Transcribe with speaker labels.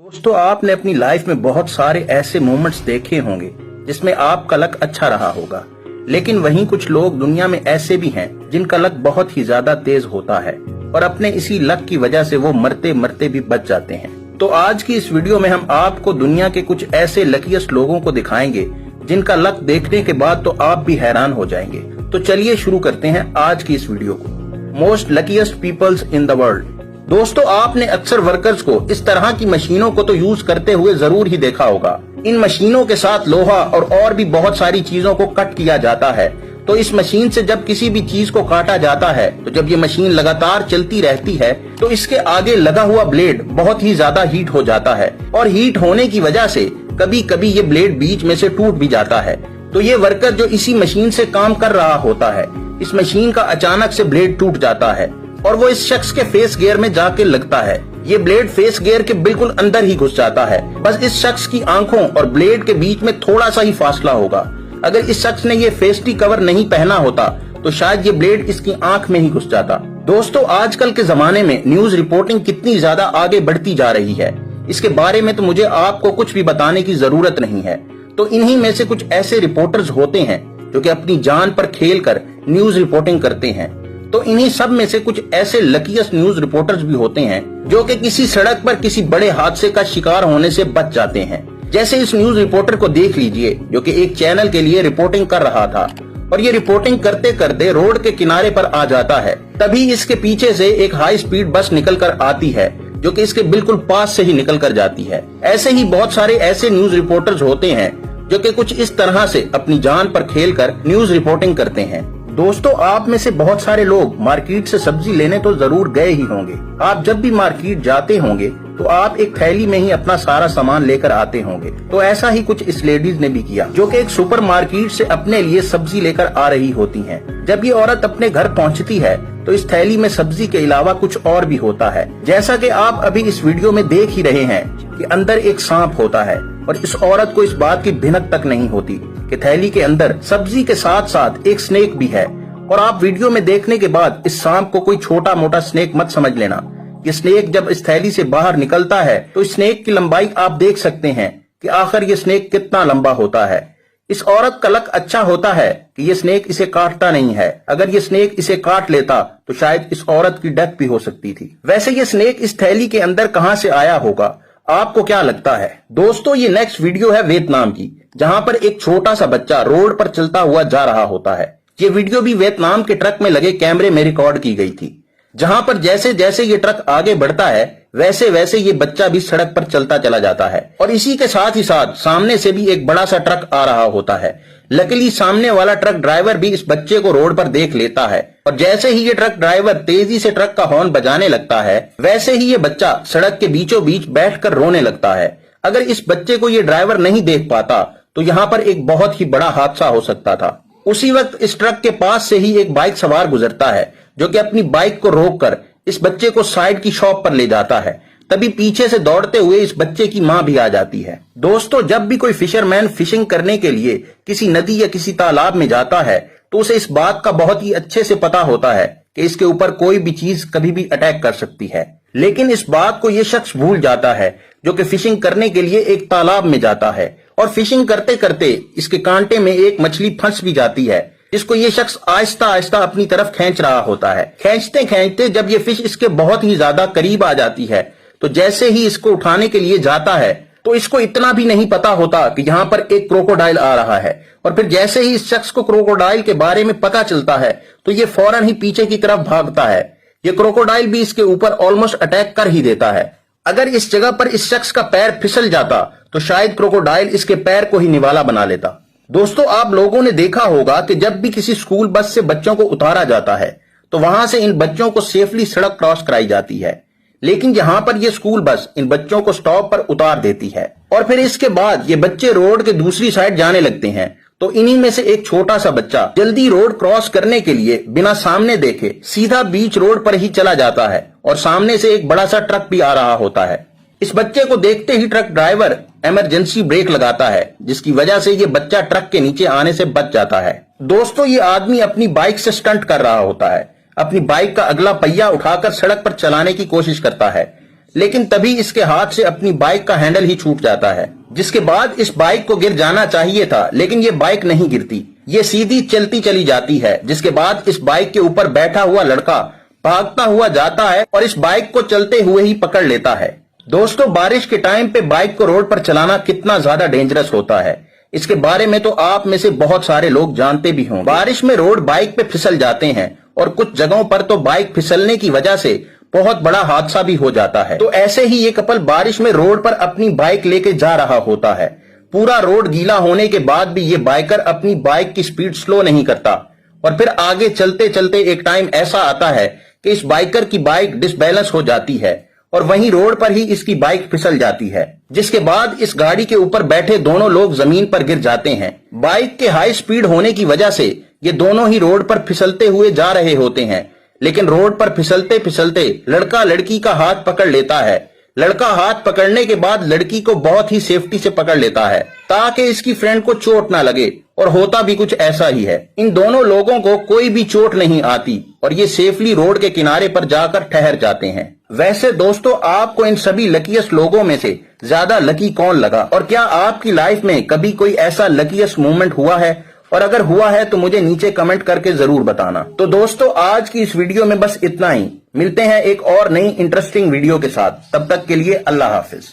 Speaker 1: दोस्तों, आपने अपनी लाइफ में बहुत सारे ऐसे मोमेंट्स देखे होंगे जिसमें आपका लक अच्छा रहा होगा, लेकिन वहीं कुछ लोग दुनिया में ऐसे भी हैं जिनका लक बहुत ही ज्यादा तेज होता है और अपने इसी लक की वजह से वो मरते मरते भी बच जाते हैं। तो आज की इस वीडियो में हम आपको दुनिया के कुछ ऐसे लकीएस्ट लोगों को दिखाएंगे जिनका लक देखने के बाद तो आप भी हैरान हो जाएंगे। तो चलिए शुरू करते हैं आज की इस वीडियो को। Most luckiest peoples in the world. दोस्तों, आपने अक्सर वर्कर्स को इस तरह की मशीनों को तो यूज करते हुए जरूर ही देखा होगा। इन मशीनों के साथ लोहा और भी बहुत सारी चीजों को कट किया जाता है। तो इस मशीन से जब किसी भी चीज को काटा जाता है तो जब ये मशीन लगातार चलती रहती है तो इसके आगे लगा हुआ ब्लेड बहुत ही ज्यादा हीट हो जाता है और हीट होने की वजह से कभी कभी ये ब्लेड बीच में से टूट भी जाता है। तो ये वर्कर जो इसी मशीन से काम कर रहा होता है, इस मशीन का अचानक से ब्लेड टूट जाता है और वो इस शख्स के फेस गियर में जाके लगता है। ये ब्लेड फेस गियर के बिल्कुल अंदर ही घुस जाता है। बस इस शख्स की आंखों और ब्लेड के बीच में थोड़ा सा ही फासला होगा। अगर इस शख्स ने ये फेस्टी कवर नहीं पहना होता तो शायद ये ब्लेड इसकी आंख में ही घुस जाता। दोस्तों, आजकल के जमाने में न्यूज रिपोर्टिंग कितनी ज्यादा आगे बढ़ती जा रही है, इसके बारे में तो मुझे आपको कुछ भी बताने की जरूरत नहीं है। तो इन्हीं में से कुछ ऐसे रिपोर्टर्स होते हैं जो कि अपनी जान पर खेल कर न्यूज रिपोर्टिंग करते हैं। तो इन्हीं सब में से कुछ ऐसे लकीएस्ट न्यूज रिपोर्टर्स भी होते हैं जो कि किसी सड़क पर किसी बड़े हादसे का शिकार होने से बच जाते हैं। जैसे इस न्यूज रिपोर्टर को देख लीजिए जो कि एक चैनल के लिए रिपोर्टिंग कर रहा था और ये रिपोर्टिंग करते करते रोड के किनारे पर आ जाता है। तभी इसके पीछे से एक हाई स्पीड बस निकल कर आती है जो कि इसके बिल्कुल पास से ही निकल कर जाती है। ऐसे ही बहुत सारे ऐसे न्यूज रिपोर्टर्स होते हैं जो कि कुछ इस तरह से अपनी जान पर खेल कर न्यूज रिपोर्टिंग करते हैं। दोस्तों, आप में से बहुत सारे लोग मार्केट से सब्जी लेने तो जरूर गए ही होंगे। आप जब भी मार्केट जाते होंगे तो आप एक थैली में ही अपना सारा सामान लेकर आते होंगे। तो ऐसा ही कुछ इस लेडीज ने भी किया जो कि एक सुपर मार्केट से अपने लिए सब्जी लेकर आ रही होती हैं। जब ये औरत अपने घर पहुंचती है तो इस थैली में सब्जी के अलावा कुछ और भी होता है। जैसा कि आप अभी इस वीडियो में देख ही रहे हैं कि अंदर एक सांप होता है और इस औरत को इस बात की भिनक तक नहीं होती कि थैली के अंदर सब्जी के साथ साथ एक स्नेक भी है। और आप वीडियो में देखने के बाद इस सांप को कोई छोटा मोटा स्नेक मत समझ लेना। ये स्नेक जब इस थैली से बाहर निकलता है तो इस स्नेक की लंबाई आप देख सकते हैं कि आखिर ये स्नेक कितना लंबा होता है। इस औरत का लक अच्छा होता है कि ये स्नेक इसे काटता नहीं है। अगर ये स्नेक इसे काट लेता तो शायद इस औरत की डेथ भी हो सकती थी। वैसे ये स्नेक इस थैली के अंदर कहां से आया होगा, आपको क्या लगता है? दोस्तों, ये नेक्स्ट वीडियो है वियतनाम की, जहां पर एक छोटा सा बच्चा रोड पर चलता हुआ जा रहा होता है। ये वीडियो भी वियतनाम के ट्रक में लगे कैमरे में रिकॉर्ड की गई थी, जहां पर जैसे जैसे ये ट्रक आगे बढ़ता है वैसे वैसे ये बच्चा भी सड़क पर चलता चला जाता है और इसी के साथ ही साथ सामने से भी एक बड़ा सा ट्रक आ रहा होता है। लकीली सामने वाला ट्रक ड्राइवर भी इस बच्चे को रोड पर देख लेता है और जैसे ही ये ट्रक ड्राइवर तेजी से ट्रक का हॉर्न बजाने लगता है वैसे ही ये बच्चा सड़क के बीचों बीच बैठकर रोने लगता है। अगर इस बच्चे को ये ड्राइवर नहीं देख पाता तो यहाँ पर एक बहुत ही बड़ा हादसा हो सकता था। उसी वक्त इस ट्रक के पास से ही एक बाइक सवार गुजरता है जो कि अपनी बाइक को रोककर इस बच्चे को साइड की शॉप पर ले जाता है। तभी पीछे से दौड़ते हुए इस बच्चे की मां भी आ जाती है। दोस्तों, जब भी कोई फिशरमैन फिशिंग करने के लिए किसी नदी या किसी तालाब में जाता है तो उसे इस बात का बहुत ही अच्छे से पता होता है कि इसके ऊपर कोई भी चीज कभी भी अटैक कर सकती है। लेकिन इस बात को ये शख्स भूल जाता है जो कि फिशिंग करने के लिए एक तालाब में जाता है और फिशिंग करते करते इसके कांटे में एक मछली फंस भी जाती है, जिसको ये शख्स आहिस्ता आहिस्ता अपनी तरफ खींच रहा होता है। खींचते खींचते जब ये फिश इसके बहुत ही ज्यादा करीब आ जाती है तो जैसे ही इसको उठाने के लिए जाता है तो इसको इतना भी नहीं पता होता कि यहाँ पर एक क्रोकोडाइल आ रहा है। और फिर जैसे ही इस शख्स को क्रोकोडाइल के बारे में पता चलता है तो ये फौरन ही पीछे की तरफ भागता है। ये क्रोकोडाइल भी इसके ऊपर ऑलमोस्ट अटैक कर ही देता है। अगर इस जगह पर इस शख्स का पैर फिसल जाता तो शायद क्रोकोडाइल इसके पैर को ही निवाला बना लेता। दोस्तों, आप लोगों ने देखा होगा कि जब भी किसी स्कूल बस से बच्चों को उतारा जाता है तो वहां से इन बच्चों को सेफली सड़क क्रॉस कराई जाती है, लेकिन यहाँ पर ये स्कूल बस इन बच्चों को स्टॉप पर उतार देती है और फिर इसके बाद ये बच्चे रोड के दूसरी साइड जाने लगते हैं। तो इन्हीं में से एक छोटा सा बच्चा जल्दी रोड क्रॉस करने के लिए बिना सामने देखे सीधा बीच रोड पर ही चला जाता है और सामने से एक बड़ा सा ट्रक भी आ रहा होता है। इस बच्चे को देखते ही ट्रक ड्राइवर इमरजेंसी ब्रेक लगाता है, जिसकी वजह से ये बच्चा ट्रक के नीचे आने से बच जाता है। दोस्तों, ये आदमी अपनी बाइक से स्टंट कर रहा होता है। अपनी बाइक का अगला पहिया उठाकर सड़क पर चलाने की कोशिश करता है, लेकिन तभी इसके हाथ से अपनी बाइक का हैंडल ही छूट जाता है, जिसके बाद इस बाइक को गिर जाना चाहिए था, लेकिन ये बाइक नहीं गिरती, ये सीधी चलती चली जाती है। जिसके बाद इस बाइक के ऊपर बैठा हुआ लड़का भागता हुआ जाता है और इस बाइक को चलते हुए ही पकड़ लेता है। दोस्तों, बारिश के टाइम पे बाइक को रोड पर चलाना कितना ज्यादा डेंजरस होता है, इसके बारे में तो आप में से बहुत सारे लोग जानते भी होंगे। बारिश में रोड बाइक पे फिसल जाते हैं और कुछ जगहों पर तो बाइक फिसलने की वजह से बहुत बड़ा हादसा भी हो जाता है। तो ऐसे ही ये कपल बारिश में रोड पर अपनी बाइक लेके जा रहा होता है। पूरा रोड गीला होने के बाद भी ये बाइकर अपनी बाइक की स्पीड स्लो नहीं करता और फिर आगे चलते चलते एक टाइम ऐसा आता है कि इस बाइकर की बाइक डिसबैलेंस हो जाती है और वहीं रोड पर ही इसकी बाइक फिसल जाती है, जिसके बाद इस गाड़ी के ऊपर बैठे दोनों लोग जमीन पर गिर जाते हैं। बाइक के हाई स्पीड होने की वजह से ये दोनों ही रोड पर फिसलते हुए जा रहे होते हैं, लेकिन रोड पर फिसलते फिसलते लड़का लड़की का हाथ पकड़ लेता है। लड़का हाथ पकड़ने के बाद लड़की को बहुत ही सेफ्टी से पकड़ लेता है ताकि इसकी फ्रेंड को चोट ना लगे, और होता भी कुछ ऐसा ही है। इन दोनों लोगों को कोई भी चोट नहीं आती और ये सेफली रोड के किनारे पर जाकर ठहर जाते हैं। वैसे दोस्तों, आपको इन सभी लकीएस्ट लोगों में से ज्यादा लकी कौन लगा, और क्या आपकी लाइफ में कभी कोई ऐसा लकीएस्ट मोमेंट हुआ है? और अगर हुआ है तो मुझे नीचे कमेंट करके जरूर बताना। तो दोस्तों, आज की इस वीडियो में बस इतना ही। मिलते हैं एक और नई इंटरेस्टिंग वीडियो के साथ, तब तक के लिए अल्लाह हाफिज।